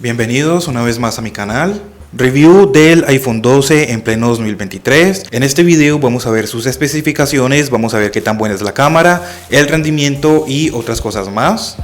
Bienvenidos una vez más a mi canal. Review del iPhone 12 en pleno 2023. En este video vamos a ver sus especificaciones, vamos a ver qué tan buena es la cámara, el rendimiento y otras cosas más.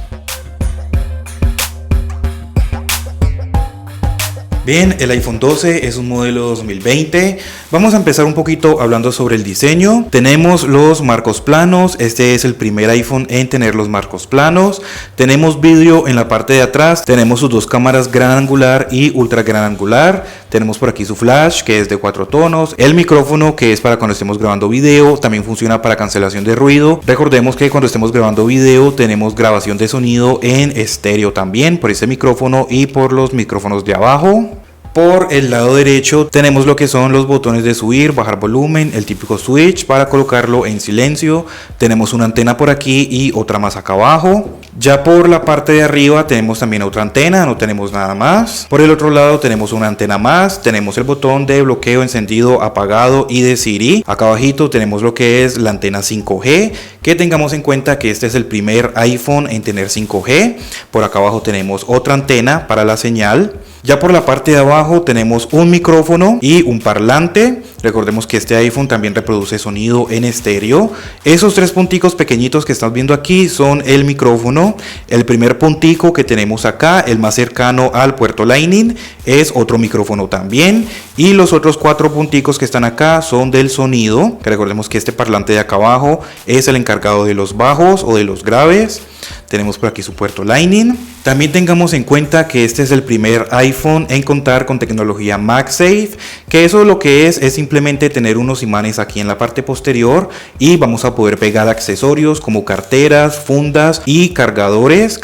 Bien, el iPhone 12 es un modelo 2020. Vamos a empezar un poquito hablando sobre el diseño. Tenemos los marcos planos. Este es el primer iPhone en tener los marcos planos. Tenemos vidrio en la parte de atrás. Tenemos sus dos cámaras gran angular y ultra gran angular. Tenemos por aquí su flash, que es de 4 tonos. El micrófono, que es para cuando estemos grabando video. También funciona para cancelación de ruido. Recordemos que cuando estemos grabando video tenemos grabación de sonido en estéreo también, por ese micrófono y por los micrófonos de abajo. Por el lado derecho tenemos lo que son los botones de subir, bajar volumen, el típico switch para colocarlo en silencio. Tenemos una antena por aquí y otra más acá abajo. Ya por la parte de arriba tenemos también otra antena, no tenemos nada más. Por el otro lado tenemos una antena más, tenemos el botón de bloqueo, encendido, apagado y de Siri. Acá abajito tenemos lo que es la antena 5G, que tengamos en cuenta que este es el primer iPhone en tener 5G. Por acá abajo tenemos otra antena para la señal. Ya por la parte de abajo tenemos un micrófono y un parlante. Recordemos que este iPhone también reproduce sonido en estéreo. Esos tres punticos pequeñitos que estás viendo aquí son el micrófono. El primer puntico que tenemos acá, el más cercano al puerto Lightning, es otro micrófono también. Y los otros 4 punticos que están acá son del sonido. Que recordemos que este parlante de acá abajo es el encargado de los bajos o de los graves. Tenemos por aquí su puerto Lightning. También tengamos en cuenta que este es el primer iPhone en contar con tecnología MagSafe, que eso lo que es simplemente tener unos imanes aquí en la parte posterior y vamos a poder pegar accesorios como carteras, fundas y cargadores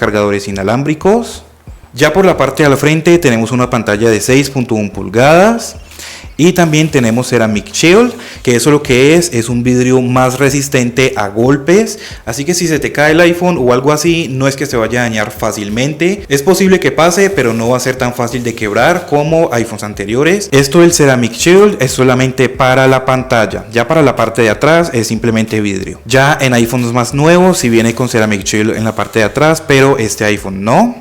inalámbricos. Ya por la parte al frente tenemos una pantalla de 6.1 pulgadas. Y también tenemos Ceramic Shield, que eso lo que es un vidrio más resistente a golpes. Así que si se te cae el iPhone o algo así, no es que se vaya a dañar fácilmente. Es posible que pase, pero no va a ser tan fácil de quebrar como iPhones anteriores. Esto del Ceramic Shield es solamente para la pantalla. Ya para la parte de atrás es simplemente vidrio. Ya en iPhones más nuevos sí viene con Ceramic Shield en la parte de atrás, pero este iPhone no.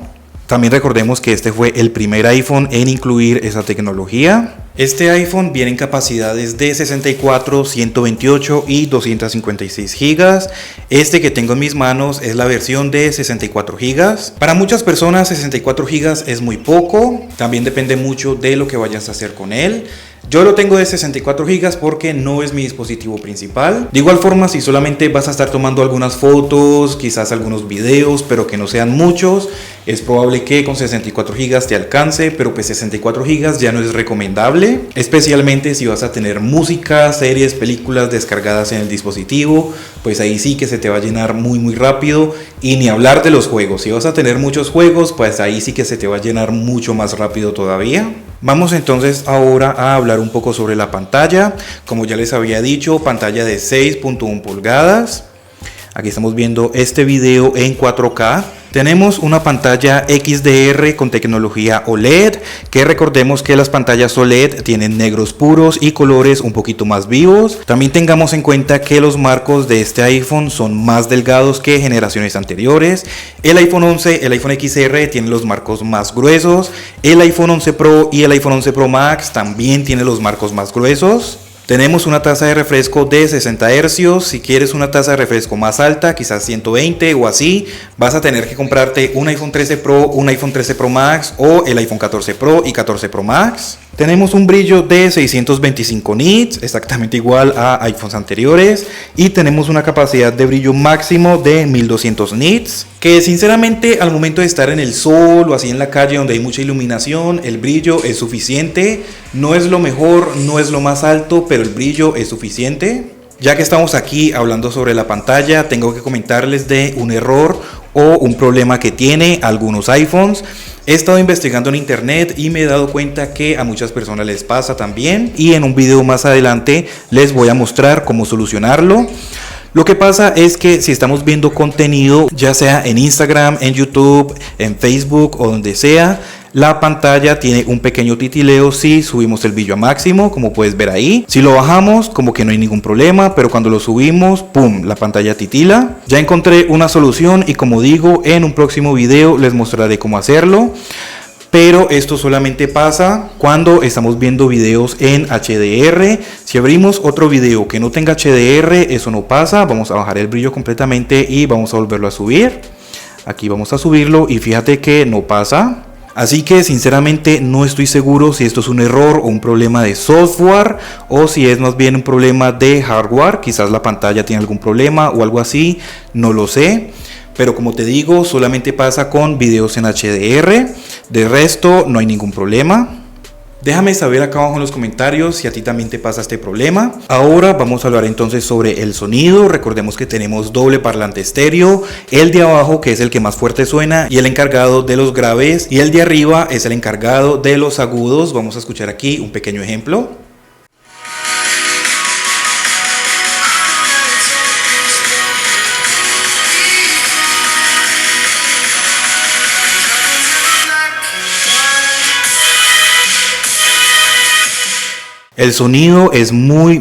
También recordemos que este fue el primer iPhone en incluir esa tecnología. Este iPhone viene en capacidades de 64, 128 y 256 GB. Este que tengo en mis manos es la versión de 64 GB. Para muchas personas 64 GB es muy poco. También depende mucho de lo que vayas a hacer con él. Yo lo tengo de 64 GB porque no es mi dispositivo principal. De igual forma, si solamente vas a estar tomando algunas fotos, quizás algunos videos, pero que no sean muchos, es probable que con 64 GB te alcance, pero pues 64 GB ya no es recomendable, especialmente si vas a tener música, series, películas descargadas en el dispositivo, pues ahí sí que se te va a llenar muy rápido. Y ni hablar de los juegos, si vas a tener muchos juegos, pues ahí sí que se te va a llenar mucho más rápido todavía. Vamos entonces ahora a hablar un poco sobre la pantalla. Como ya les había dicho, pantalla de 6.1 pulgadas. Aquí estamos viendo este video en 4K. Tenemos una pantalla XDR con tecnología OLED, que recordemos que las pantallas OLED tienen negros puros y colores un poquito más vivos. También tengamos en cuenta que los marcos de este iPhone son más delgados que generaciones anteriores. El iPhone 11, el iPhone XR tienen los marcos más gruesos. El iPhone 11 Pro y el iPhone 11 Pro Max también tienen los marcos más gruesos. Tenemos una tasa de refresco de 60 Hz. Si quieres una tasa de refresco más alta, quizás 120 o así, vas a tener que comprarte un iPhone 13 Pro, un iPhone 13 Pro Max o el iPhone 14 Pro y 14 Pro Max. Tenemos un brillo de 625 nits, exactamente igual a iPhones anteriores. Y tenemos una capacidad de brillo máximo de 1200 nits, que sinceramente al momento de estar en el sol o así en la calle donde hay mucha iluminación, el brillo es suficiente. No es lo mejor, no es lo más alto, pero el brillo es suficiente. Ya que estamos aquí hablando sobre la pantalla, tengo que comentarles de un error o un problema que tiene algunos iPhones. He estado investigando en internet y me he dado cuenta que a muchas personas les pasa también, y en un video más adelante les voy a mostrar cómo solucionarlo. Lo que pasa es que si estamos viendo contenido, ya sea en Instagram, en YouTube, en Facebook o donde sea, la pantalla tiene un pequeño titileo si subimos el brillo a máximo, como puedes ver ahí. Si lo bajamos, como que no hay ningún problema, pero cuando lo subimos, ¡pum!, la pantalla titila. Ya encontré una solución y, como digo, en un próximo video les mostraré cómo hacerlo. pero esto solamente pasa cuando estamos viendo videos en HDR. Si abrimos otro video que no tenga HDR, eso no pasa. Vamos a bajar el brillo completamente y vamos a volverlo a subir. Aquí vamos a subirlo y fíjate que no pasa. Así que sinceramente no estoy seguro si esto es un error o un problema de software o si es más bien un problema de hardware. Quizás la pantalla tiene algún problema o algo así, no lo sé. Pero como te digo, solamente pasa con videos en HDR. De resto no hay ningún problema. Déjame saber acá abajo en los comentarios si a ti también te pasa este problema. Ahora vamos a hablar entonces sobre el sonido. Recordemos que tenemos doble parlante estéreo, el de abajo que es el que más fuerte suena y el encargado de los graves, y el de arriba es el encargado de los agudos. Vamos a escuchar aquí un pequeño ejemplo. El sonido es muy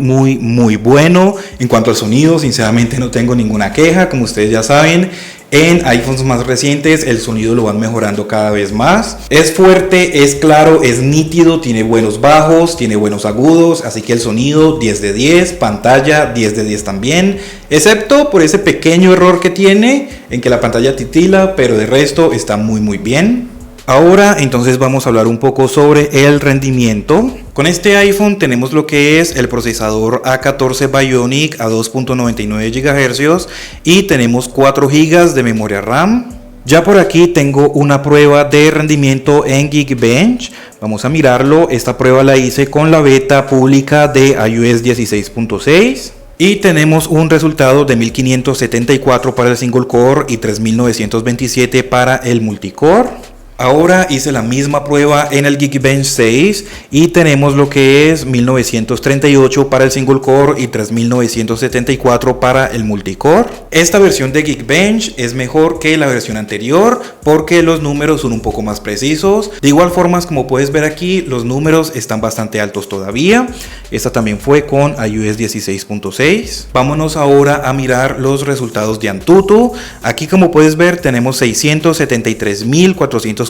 bueno. En cuanto al sonido, sinceramente no tengo ninguna queja. Como ustedes ya saben, en iPhones más recientes el sonido lo van mejorando cada vez más. Es fuerte, es claro, es nítido, tiene buenos bajos, tiene buenos agudos. Así que el sonido 10 de 10, pantalla 10 de 10 también. Excepto por ese pequeño error que tiene en que la pantalla titila, pero de resto está muy bien. Ahora entonces vamos a hablar un poco sobre el rendimiento. Con este iPhone tenemos lo que es el procesador A14 Bionic a 2.99 GHz y tenemos 4 GB de memoria RAM. Ya por aquí tengo una prueba de rendimiento en Geekbench. Vamos a mirarlo. Esta prueba la hice con la beta pública de iOS 16.6. Y tenemos un resultado de 1574 para el single core y 3927 para el multicore. Ahora hice la misma prueba en el Geekbench 6 y tenemos lo que es 1938 para el single core y 3974 para el multicore. Esta versión de Geekbench es mejor que la versión anterior porque los números son un poco más precisos. De igual forma, como puedes ver aquí, los números están bastante altos todavía. Esta también fue con iOS 16.6. Vámonos ahora a mirar los resultados de Antutu. Aquí, como puedes ver, tenemos 673.440.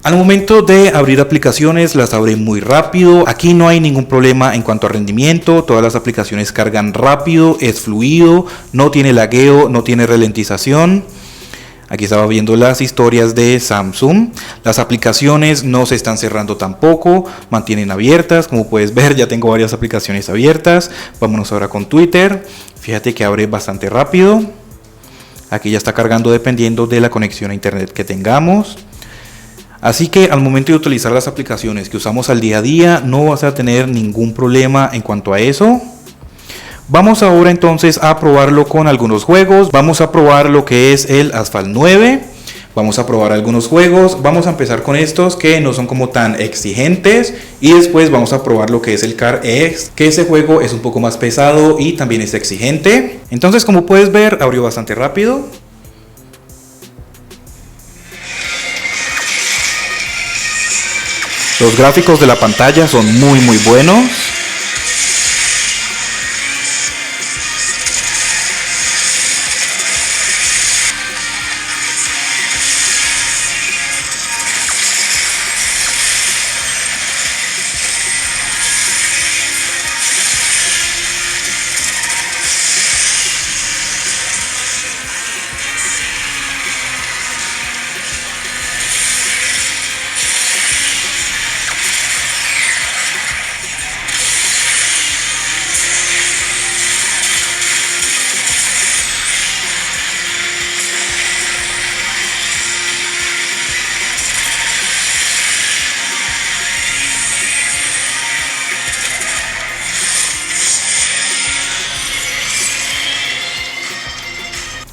Al momento de abrir aplicaciones las abre muy rápido. Aquí no hay ningún problema en cuanto a rendimiento. Todas las aplicaciones cargan rápido, es fluido, no tiene lagueo, no tiene ralentización. Aquí estaba viendo las historias de Samsung. Las aplicaciones no se están cerrando tampoco, mantienen abiertas. Como puedes ver, ya tengo varias aplicaciones abiertas. Vámonos ahora con Twitter. Fíjate que abre bastante rápido. Aquí ya está cargando dependiendo de la conexión a internet que tengamos. Así que al momento de utilizar las aplicaciones que usamos al día a día no vas a tener ningún problema en cuanto a eso. Vamos ahora entonces a probarlo con algunos juegos. Vamos a probar lo que es el Asphalt 9. Vamos a probar algunos juegos. Vamos a empezar con estos que no son como tan exigentes. Y después vamos a probar lo que es el Car X, que ese juego es un poco más pesado y también es exigente. Entonces, como puedes ver, abrió bastante rápido. Los gráficos de la pantalla son muy buenos.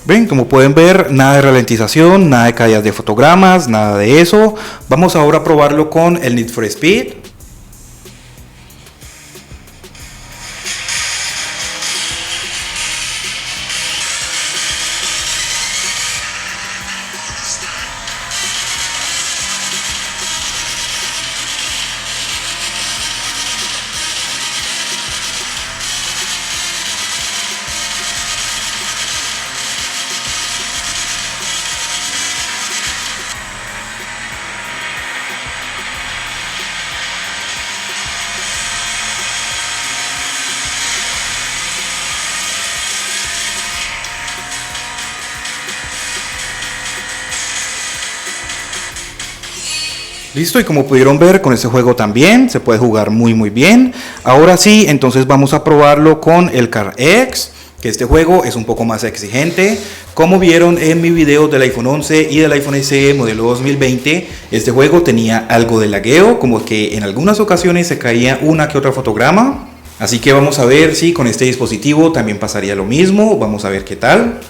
Ven, como pueden ver, nada de ralentización, nada de caídas de fotogramas, nada de eso. Vamos ahora a probarlo con el Need for Speed. Listo, y como pudieron ver con este juego también se puede jugar muy bien. Ahora sí, entonces vamos a probarlo con el CarX, que este juego es un poco más exigente. Como vieron en mi video del iPhone 11 y del iPhone SE modelo 2020, este juego tenía algo de lagueo, como que en algunas ocasiones se caía una que otra fotograma. Así que vamos a ver si con este dispositivo también pasaría lo mismo. Vamos a ver qué tal.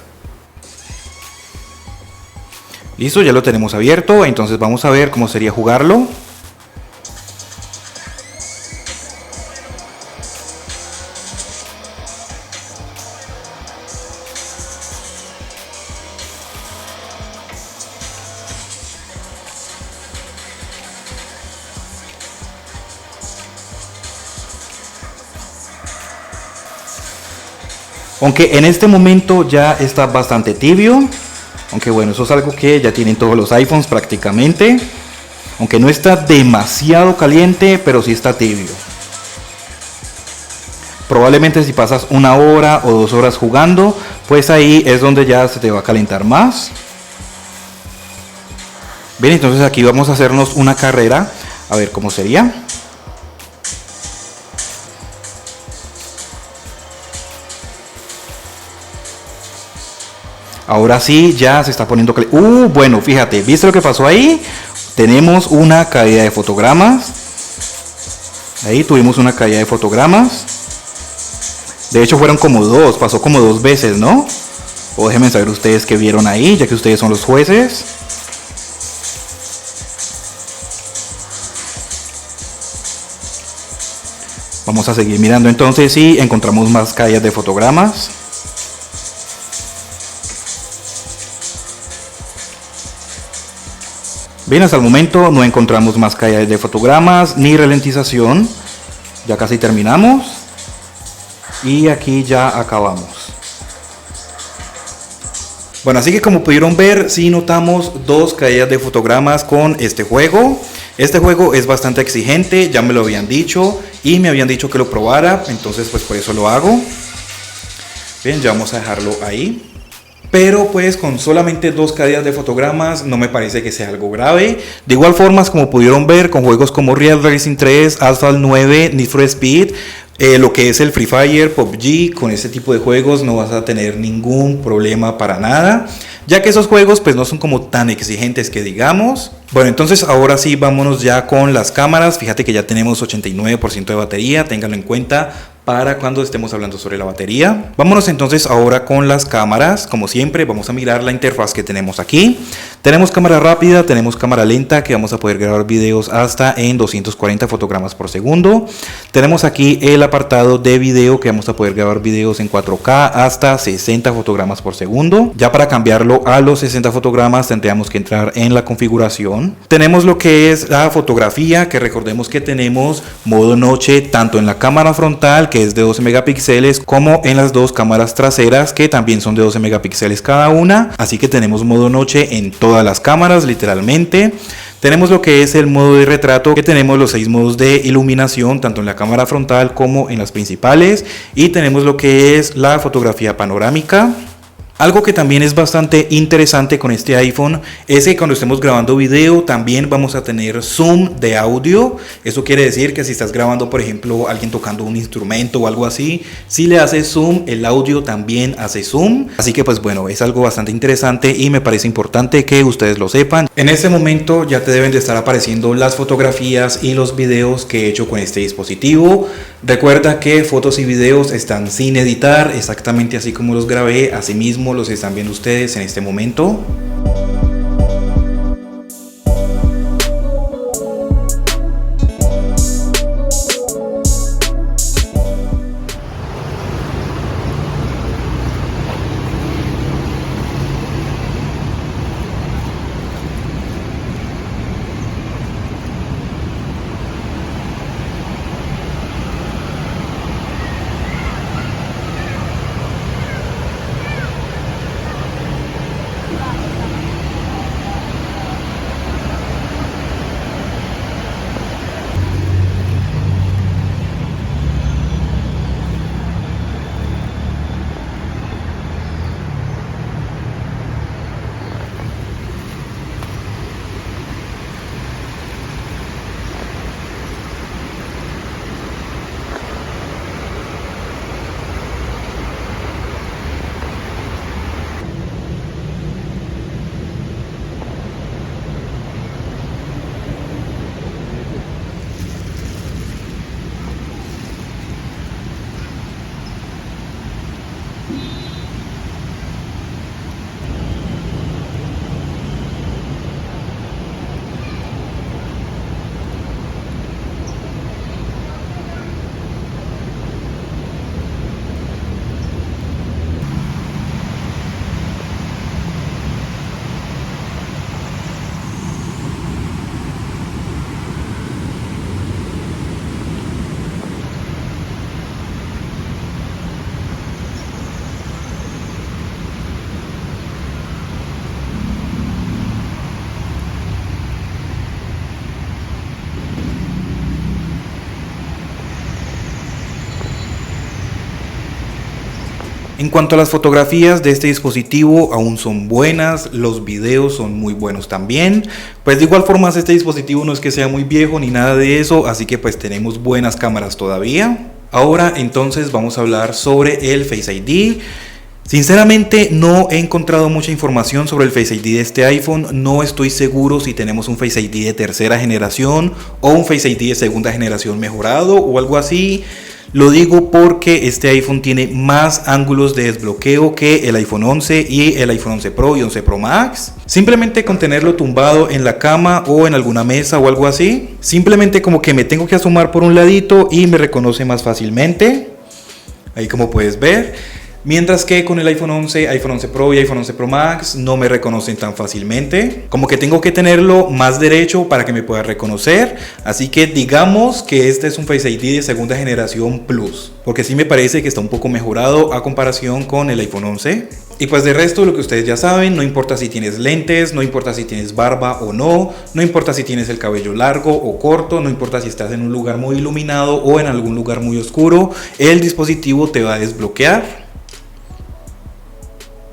Listo, ya lo tenemos abierto, entonces vamos a ver cómo sería jugarlo. Aunque en este momento ya está bastante tibio. Aunque bueno, eso es algo que ya tienen todos los iPhones prácticamente. Aunque no está demasiado caliente, pero sí está tibio. Probablemente si pasas 1 hora o 2 horas jugando, pues ahí es donde ya se te va a calentar más. Bien, entonces aquí vamos a hacernos una carrera. A ver cómo sería. Ahora sí, ya se está poniendo caliente. Bueno, fíjate, ¿viste lo que pasó ahí? Tenemos una caída de fotogramas. Ahí tuvimos una caída de fotogramas. De hecho fueron como 2, pasó como 2 veces, ¿no? O déjenme saber ustedes qué vieron ahí, ya que ustedes son los jueces. Vamos a seguir mirando entonces si encontramos más caídas de fotogramas. Bien, hasta el momento no encontramos más caídas de fotogramas ni ralentización. Ya casi terminamos. Y aquí ya acabamos. Bueno, así que como pudieron ver, sí notamos 2 caídas de fotogramas con este juego. Este juego es bastante exigente, ya me lo habían dicho y me habían dicho que lo probara, entonces pues por eso lo hago. Bien, ya vamos a dejarlo ahí. Pero pues con solamente 2 caídas de fotogramas no me parece que sea algo grave. De igual forma, como pudieron ver, con juegos como Real Racing 3, Asphalt 9, Need for Speed, lo que es el Free Fire, PUBG, con este tipo de juegos no vas a tener ningún problema para nada, ya que esos juegos pues no son como tan exigentes que digamos. Bueno, entonces ahora sí vámonos ya con las cámaras. Fíjate que ya tenemos 89% de batería, ténganlo en cuenta para cuando estemos hablando sobre la batería. Vámonos entonces ahora con las cámaras. Como siempre vamos a mirar la interfaz que tenemos aquí. Tenemos cámara rápida, tenemos cámara lenta, que vamos a poder grabar videos hasta en 240 fotogramas por segundo. Tenemos aquí el apartado de video, que vamos a poder grabar videos en 4K hasta 60 fotogramas por segundo. Ya para cambiarlo a los 60 fotogramas tendríamos que entrar en la configuración. Tenemos lo que es la fotografía, que recordemos que tenemos modo noche tanto en la cámara frontal, que es de 12 megapíxeles, como en las 2 cámaras traseras, que también son de 12 megapíxeles cada una. Así que tenemos modo noche en todas las cámaras literalmente. Tenemos lo que es el modo de retrato, que tenemos los 6 modos de iluminación tanto en la cámara frontal como en las principales, y tenemos lo que es la fotografía panorámica. Algo que también es bastante interesante con este iPhone es que cuando estemos grabando video también vamos a tener zoom de audio. Eso quiere decir que si estás grabando, por ejemplo, alguien tocando un instrumento o algo así, si le haces zoom, el audio también hace zoom. Así que pues bueno, es algo bastante interesante y me parece importante que ustedes lo sepan. En este momento ya te deben de estar apareciendo las fotografías y los videos que he hecho con este dispositivo. Recuerda que fotos y videos están sin editar, exactamente así como los grabé, así mismo los están viendo ustedes en este momento. En cuanto a las fotografías de este dispositivo, aún son buenas, los videos son muy buenos también. Pues de igual forma este dispositivo no es que sea muy viejo ni nada de eso, así que pues tenemos buenas cámaras todavía. Ahora entonces vamos a hablar sobre el Face ID. Sinceramente no he encontrado mucha información sobre el Face ID de este iPhone, no estoy seguro si tenemos un Face ID de tercera generación o un Face ID de segunda generación mejorado o algo así. Lo digo porque este iPhone tiene más ángulos de desbloqueo que el iPhone 11 y el iPhone 11 Pro y 11 Pro Max. Simplemente con tenerlo tumbado en la cama o en alguna mesa o algo así, simplemente como que me tengo que asomar por un ladito y me reconoce más fácilmente. Ahí como puedes ver. Mientras que con el iPhone 11, iPhone 11 Pro y iPhone 11 Pro Max no me reconocen tan fácilmente. Como que tengo que tenerlo más derecho para que me pueda reconocer. Así que digamos que este es un Face ID de segunda generación Plus. Porque sí me parece que está un poco mejorado a comparación con el iPhone 11. Y pues de resto lo que ustedes ya saben, no importa si tienes lentes, no importa si tienes barba o no, no importa si tienes el cabello largo o corto, no importa si estás en un lugar muy iluminado o en algún lugar muy oscuro, el dispositivo te va a desbloquear.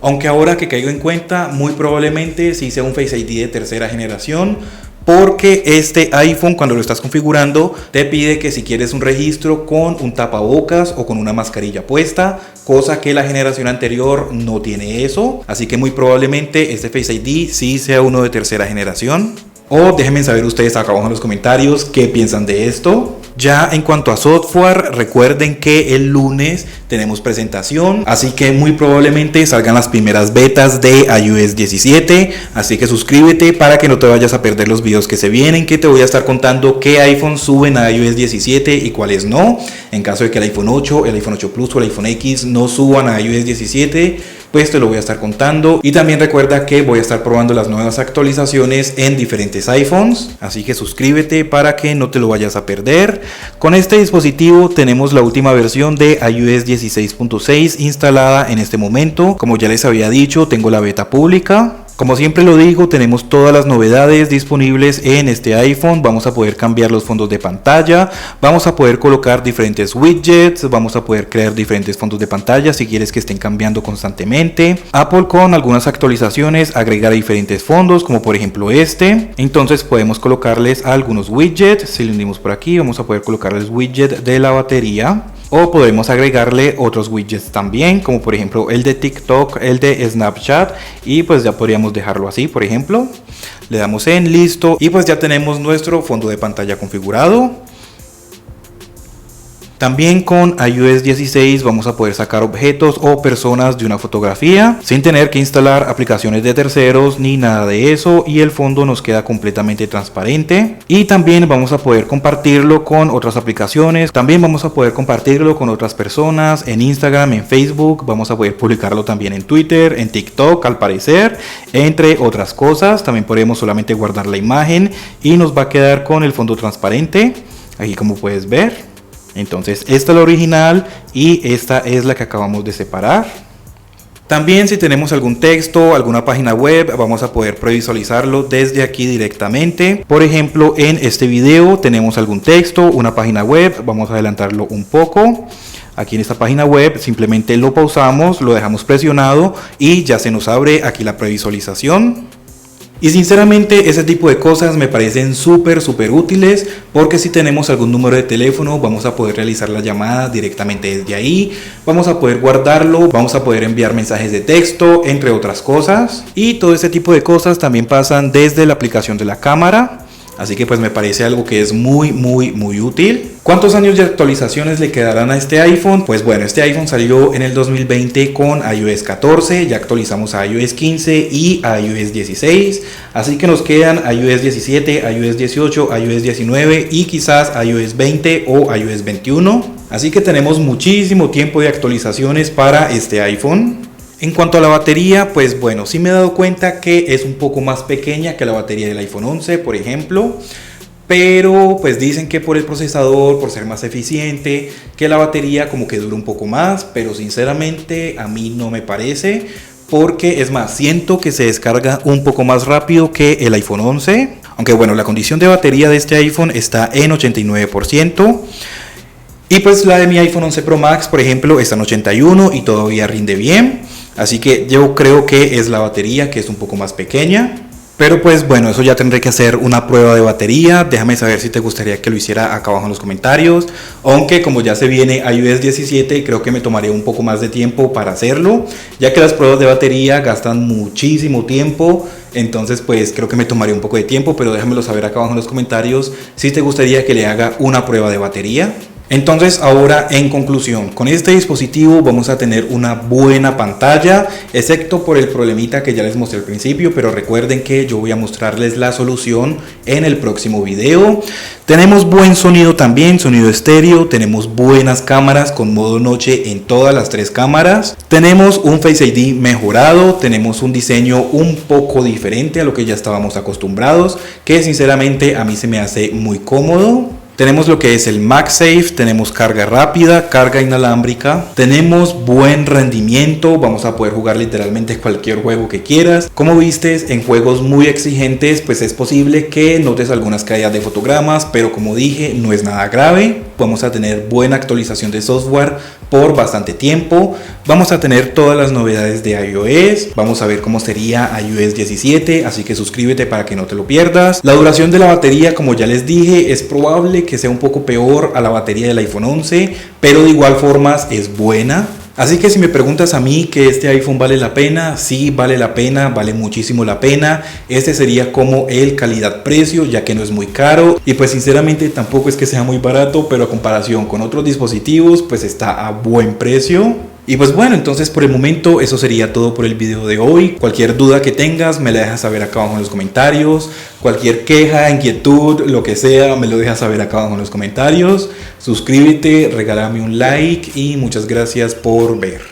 Aunque ahora que caigo en cuenta, muy probablemente sí sea un Face ID de tercera generación, porque este iPhone cuando lo estás configurando te pide que si quieres un registro con un tapabocas o con una mascarilla puesta, cosa que la generación anterior no tiene eso, así que muy probablemente este Face ID sí sea uno de tercera generación. O déjenme saber ustedes acá abajo en los comentarios qué piensan de esto. Ya en cuanto a software, recuerden que el lunes tenemos presentación, así que muy probablemente salgan las primeras betas de iOS 17, así que suscríbete para que no te vayas a perder los videos que se vienen, que te voy a estar contando qué iPhones suben a iOS 17 y cuáles no. En caso de que el iPhone 8, el iPhone 8 Plus o el iPhone X no suban a iOS 17, pues te lo voy a estar contando. Y también recuerda que voy a estar probando las nuevas actualizaciones en diferentes iPhones, así que suscríbete para que no te lo vayas a perder. Con este dispositivo tenemos la última versión de iOS 16.6 instalada en este momento. Como ya les había dicho, tengo la beta pública. Como siempre lo digo, tenemos todas las novedades disponibles en este iPhone. Vamos a poder cambiar los fondos de pantalla, vamos a poder colocar diferentes widgets, vamos a poder crear diferentes fondos de pantalla si quieres que estén cambiando constantemente. Apple con algunas actualizaciones agregará diferentes fondos, como por ejemplo este. Entonces podemos colocarles algunos widgets. Si le unimos por aquí, vamos a poder colocarles widget de la batería. O podemos agregarle otros widgets también, como por ejemplo el de TikTok, el de Snapchat, y pues ya podríamos dejarlo así, por ejemplo. Le damos en listo y pues ya tenemos nuestro fondo de pantalla configurado. También con iOS 16 vamos a poder sacar objetos o personas de una fotografía sin tener que instalar aplicaciones de terceros ni nada de eso, y el fondo nos queda completamente transparente. Y también vamos a poder compartirlo con otras aplicaciones, también vamos a poder compartirlo con otras personas en Instagram, en Facebook, vamos a poder publicarlo también en Twitter, en TikTok al parecer, entre otras cosas. También podemos solamente guardar la imagen y nos va a quedar con el fondo transparente, aquí como puedes ver. Entonces esta es la original y esta es la que acabamos de separar. También si tenemos algún texto, alguna página web, vamos a poder previsualizarlo desde aquí directamente. Por ejemplo, en este video tenemos algún texto, una página web, vamos a adelantarlo un poco. Aquí en esta página web simplemente lo pausamos, lo dejamos presionado y ya se nos abre aquí la previsualización. Y sinceramente ese tipo de cosas me parecen súper útiles, porque si tenemos algún número de teléfono vamos a poder realizar la llamada directamente desde ahí, vamos a poder guardarlo, vamos a poder enviar mensajes de texto, entre otras cosas. Y todo ese tipo de cosas también pasan desde la aplicación de la cámara. Así que pues me parece algo que es muy útil. ¿Cuántos años de actualizaciones le quedarán a este iPhone? Pues bueno, este iPhone salió en el 2020 con iOS 14, ya actualizamos a iOS 15 y a iOS 16, así que nos quedan iOS 17, iOS 18, iOS 19 y quizás iOS 20 o iOS 21. Así que tenemos muchísimo tiempo de actualizaciones para este iPhone. En cuanto a la batería, pues bueno, sí me he dado cuenta que es un poco más pequeña que la batería del iPhone 11, por ejemplo. Pero pues dicen que por el procesador, por ser más eficiente, que la batería como que dura un poco más. Pero sinceramente a mí no me parece, porque es más, siento que se descarga un poco más rápido que el iPhone 11. Aunque bueno, la condición de batería de este iPhone está en 89%. Y pues la de mi iPhone 11 Pro Max, por ejemplo, está en 81 y todavía rinde bien. Así que yo creo que es la batería, que es un poco más pequeña. Pero pues bueno, eso ya tendré que hacer una prueba de batería. Déjame saber si te gustaría que lo hiciera acá abajo en los comentarios. Aunque como ya se viene iOS 17, creo que me tomaría un poco más de tiempo para hacerlo, ya que las pruebas de batería gastan muchísimo tiempo. Entonces pues creo que me tomaría un poco de tiempo, pero déjamelo saber acá abajo en los comentarios si te gustaría que le haga una prueba de batería. Entonces ahora, en conclusión, con este dispositivo vamos a tener una buena pantalla, excepto por el problemita que ya les mostré al principio, pero recuerden que yo voy a mostrarles la solución en el próximo video. Tenemos buen sonido también, sonido estéreo, tenemos buenas cámaras con modo noche en todas las 3 cámaras, tenemos un Face ID mejorado, tenemos un diseño un poco diferente a lo que ya estábamos acostumbrados, que sinceramente a mí se me hace muy cómodo. Tenemos lo que es el MagSafe, tenemos carga rápida, carga inalámbrica, tenemos buen rendimiento, vamos a poder jugar literalmente cualquier juego que quieras. Como vistes, en juegos muy exigentes pues es posible que notes algunas caídas de fotogramas, pero como dije, no es nada grave. Vamos a tener buena actualización de software por bastante tiempo. Vamos a tener todas las novedades de iOS. Vamos a ver cómo sería iOS 17, así que suscríbete para que no te lo pierdas. La duración de la batería, como ya les dije, es probable que sea un poco peor a la batería del iPhone 11, pero de igual forma es buena. Así que si me preguntas a mí que este iPhone vale la pena, sí vale la pena, vale muchísimo la pena. Este sería como el calidad-precio, ya que no es muy caro y pues sinceramente tampoco es que sea muy barato, pero a comparación con otros dispositivos pues está a buen precio. Y pues bueno, entonces por el momento eso sería todo por el video de hoy. Cualquier duda que tengas me la dejas saber acá abajo en los comentarios. Cualquier queja, inquietud, lo que sea, me lo dejas saber acá abajo en los comentarios. Suscríbete, regálame un like y muchas gracias por ver.